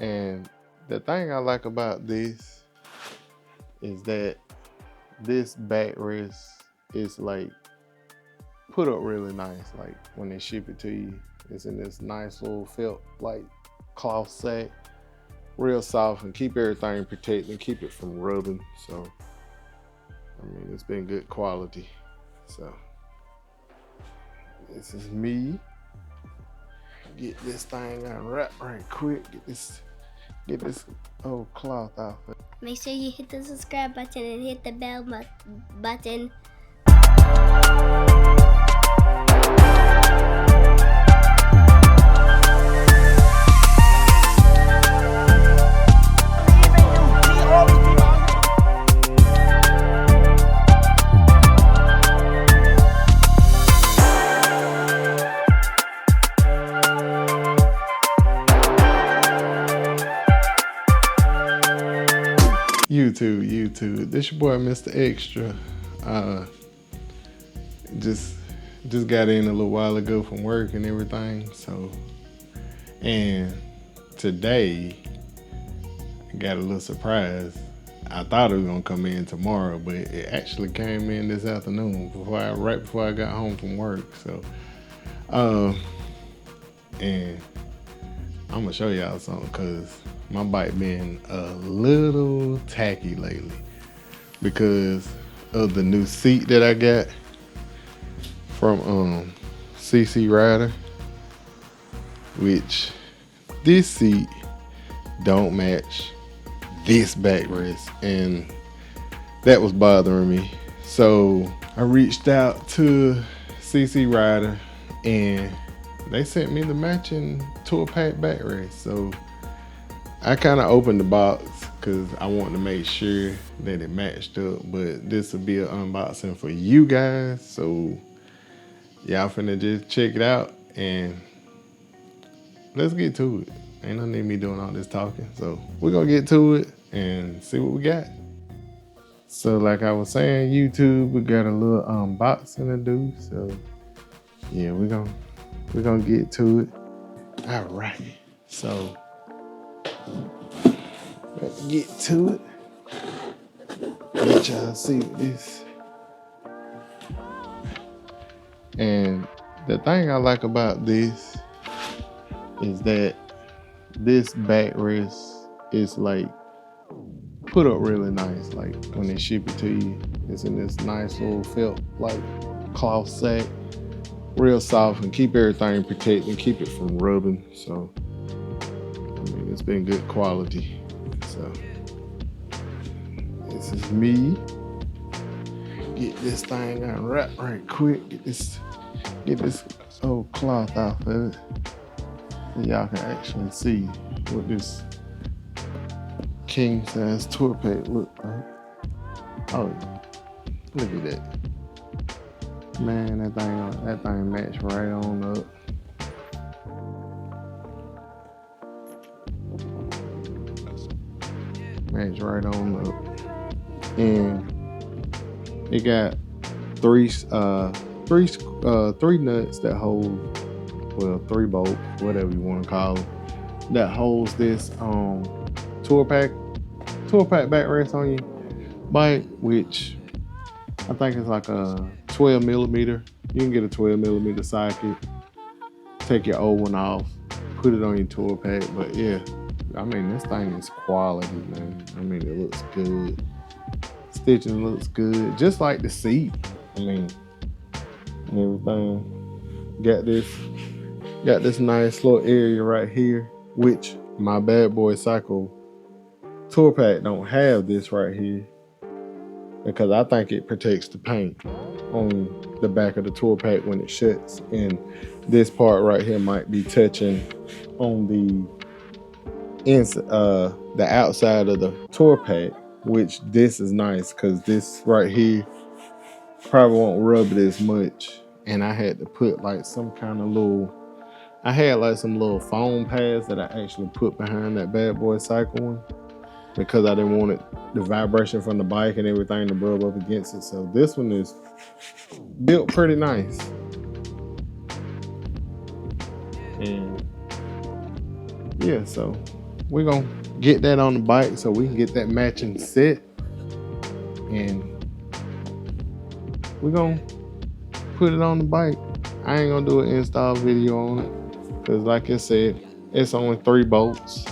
And the thing I like about this is that this backrest is like put up really nice. Like when they ship it to you, it's in this nice little felt like cloth sack, real soft, and keep everything protected and keep it from rubbing. So I mean, it's been good quality. So this is me. Get this thing unwrapped right quick. Get this old cloth off. Make sure you hit the subscribe button and hit the bell button. YouTube. This your boy, Mr. Extra. Just got in a little while ago from work and everything. So, and today I got a little surprise. I thought it was gonna come in tomorrow, but it actually came in this afternoon right before I got home from work. So, and I'm gonna show y'all something because my bike been a little tacky lately because of the new seat that I got from CC Rider, which this seat don't match this backrest, and that was bothering me. So I reached out to CC Rider and they sent me the matching tour pack backrest. So I kind of opened the box because I wanted to make sure that it matched up, but this will be an unboxing for you guys. So y'all finna just check it out and let's get to it. Ain't no need me doing all this talking. So we're gonna get to it and see what we got. So like I was saying, YouTube, we got a little unboxing to do. So yeah, we're gonna get to it. All right, so let's get to it. Let y'all see this. And the thing I like about this is that this backrest is like put up really nice. Like when they ship it to you, it's in this nice little felt like cloth sack, real soft, and keep everything protected and keep it from rubbing. So I mean, it's been good quality. So this is me. Get this thing unwrapped right quick. Get this old cloth off of it so y'all can actually see what this king size tour pack look like. Oh, look at that. Man, that thing matched right on up. Match right on up. And it got three nuts that hold, well, 3 bolts, whatever you want to call it, that holds this tour pack backrest on your bike, which I think is like a 12 millimeter. You can get a 12 millimeter socket, take your old one off, put it on your tour pack. But yeah, I mean, this thing is quality, man. I mean, it looks good. Stitching looks good, just like the seat. I mean, everything. Got this nice little area right here, which my Bad Boy Cycle tour pack don't have this right here because I think it protects the paint on the back of the tour pack when it shuts, and this part right here might be touching on the outside of the tour pack, which this is nice because this right here probably won't rub it as much. And I had to put like some kind of I had like some little foam pads that I actually put behind that Bad Boy Cycle one because I didn't want the vibration from the bike and everything to rub up against it. So this one is built pretty nice. And yeah, so we're gonna get that on the bike so we can get that matching set, and we're gonna put it on the bike. I ain't gonna do an install video on it because, like I said, it's only 3 bolts.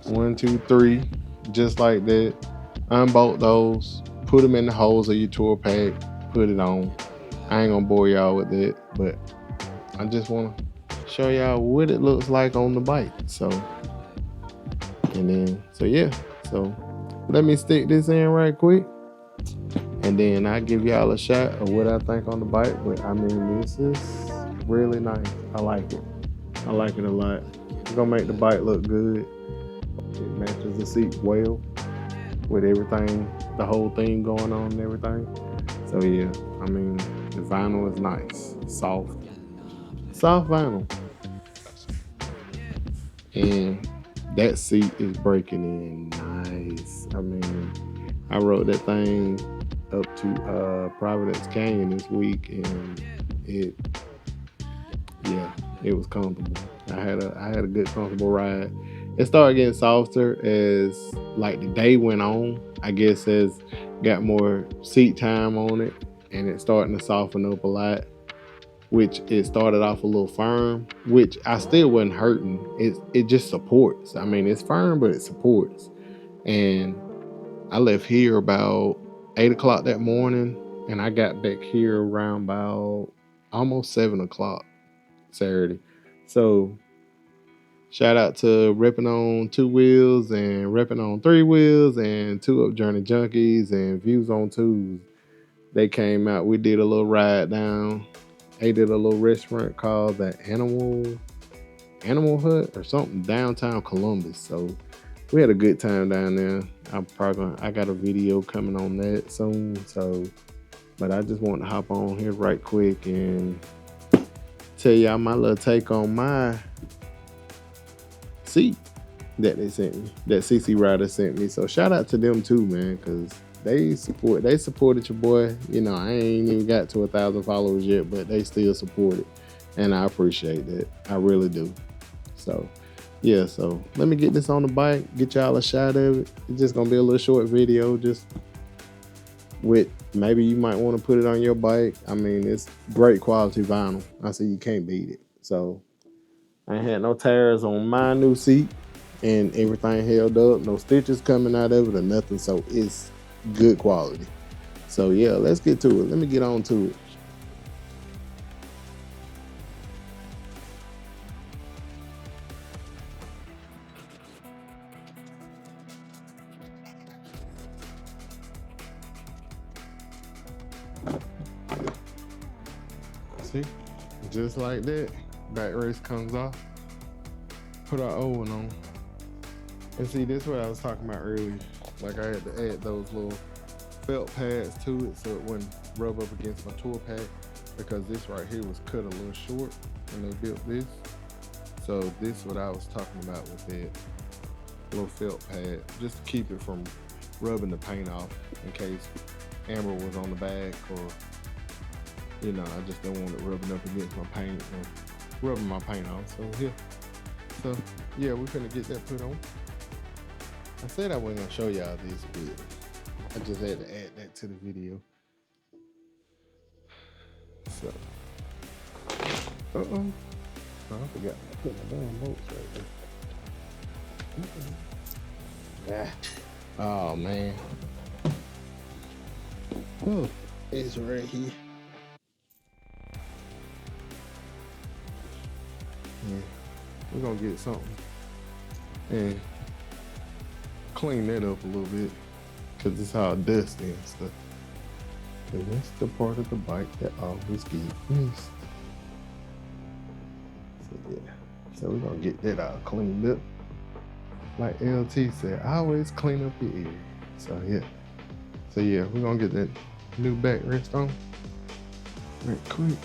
1, 2, 3, just like that. Unbolt those, put them in the holes of your tour pack, put it on. I ain't gonna bore y'all with that, but I just want to show y'all what it looks like on the bike. So yeah, so let me stick this in right quick, and then I give y'all a shot of what I think on the bike. But I mean, this is really nice. I like it. I like it a lot. It's gonna make the bike look good. It matches the seat well with everything, the whole thing going on and everything. So yeah, I mean, the vinyl is nice, soft vinyl, and that seat is breaking in nice. I mean, I rode that thing up to Providence Canyon this week, and it was comfortable. I had a good comfortable ride. It started getting softer as like the day went on. I guess as got more seat time on it, and it's starting to soften up a lot. Which it started off a little firm, which I still wasn't hurting. It just supports. I mean, it's firm, but it supports. And I left here about 8 o'clock that morning, and I got back here around about almost 7 o'clock Saturday. So shout out to Repping on 2 Wheels and Repping on 3 Wheels and 2 Up Journey Junkies and Views on 2s. They came out. We did a little ride down. They did a little restaurant called the Animal Hut or something downtown Columbus. So we had a good time down there. I got a video coming on that soon. So, but I just want to hop on here right quick and tell y'all my little take on my seat that they sent me, that CC Rider sent me. So shout out to them too, man, because they supported your boy. You know, I ain't even got to 1,000 followers yet, but they still support it, and I appreciate that. I really do. So yeah, so let me get this on the bike, get y'all a shot of it. It's just gonna be a little short video, just with maybe you might want to put it on your bike. I mean, it's great quality vinyl. I say you can't beat it. So I ain't had no tears on my new seat, and everything held up. No stitches coming out of it or nothing. So it's good quality. So yeah, let's get to it. Let me get on to it. See, just like that, backrest comes off. Put our old one on. And see, this is what I was talking about earlier. Like I had to add those little felt pads to it so it wouldn't rub up against my tour pack, because this right here was cut a little short when they built this. So this is what I was talking about with that little felt pad, just to keep it from rubbing the paint off in case Amber was on the back, or you know, I just don't want it rubbing up against my paint or rubbing my paint off. So yeah, we're gonna get that put on. I said I wasn't gonna show y'all this, but I just had to add that to the video. So, oh, I forgot to put my damn bolts right there. Oh man. Oh, it's right here. Yeah, we're gonna get something and clean that up a little bit, because it's all dusty and stuff. And that's the part of the bike that always gets missed. So yeah, so we're gonna get that all cleaned up. Like LT said, always clean up your ear. So yeah, we're gonna get that new backrest on right quick.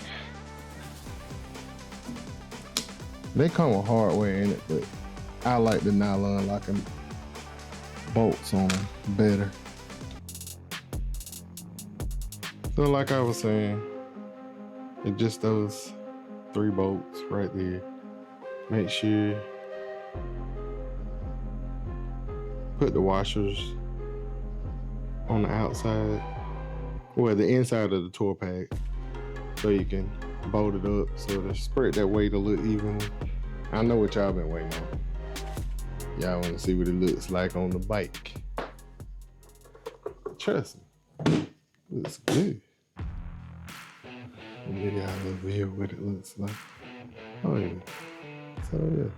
They come with hardware in it, but I like the nylon locking bolts on them better. So like I was saying, it's just those 3 bolts right there. Make sure put the washers on the outside, well, the inside of the tour pack, so you can bolt it up so to spread that weight a little evenly. I know what y'all been waiting on. Y'all want to see what it looks like on the bike. Trust me, looks good. I'll give y'all a little view of what it looks like. Oh yeah. So yeah.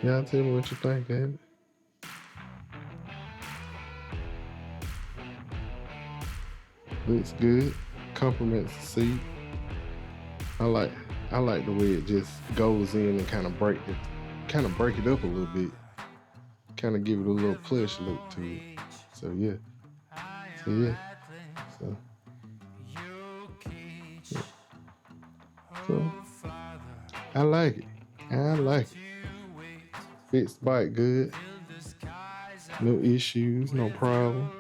Y'all tell me what you think, of it. Looks good. Complements the seat. I like the way it just goes in and kind of break it up a little bit. Kind of give it a little plush look to it. So yeah. So I like it. Fits the bike good. No issues, no problem.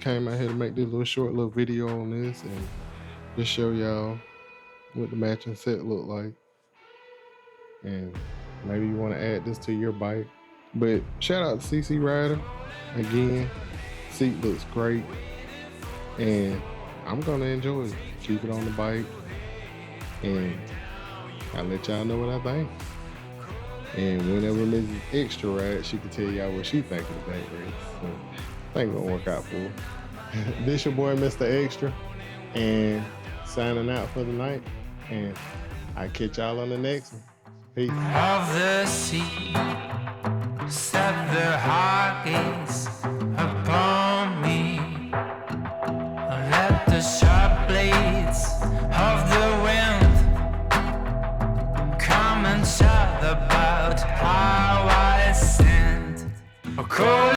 Came out here to make this short little video on this and just show y'all what the matching set look like. And maybe you want to add this to your bike. But shout out to CC Rider. Again, seat looks great. And I'm gonna enjoy it. Keep it on the bike. And I'll let y'all know what I think. And whenever Mrs. Extra rides, she can tell y'all what she think of the backrest. So I think it's gonna work out for her. This your boy, Mr. Extra, and signing out for the night. And I'll catch y'all on the next one. Peace. Of the sea, set their heart gaze upon me. Let the sharp blades of the wind come and shout about how I sinned.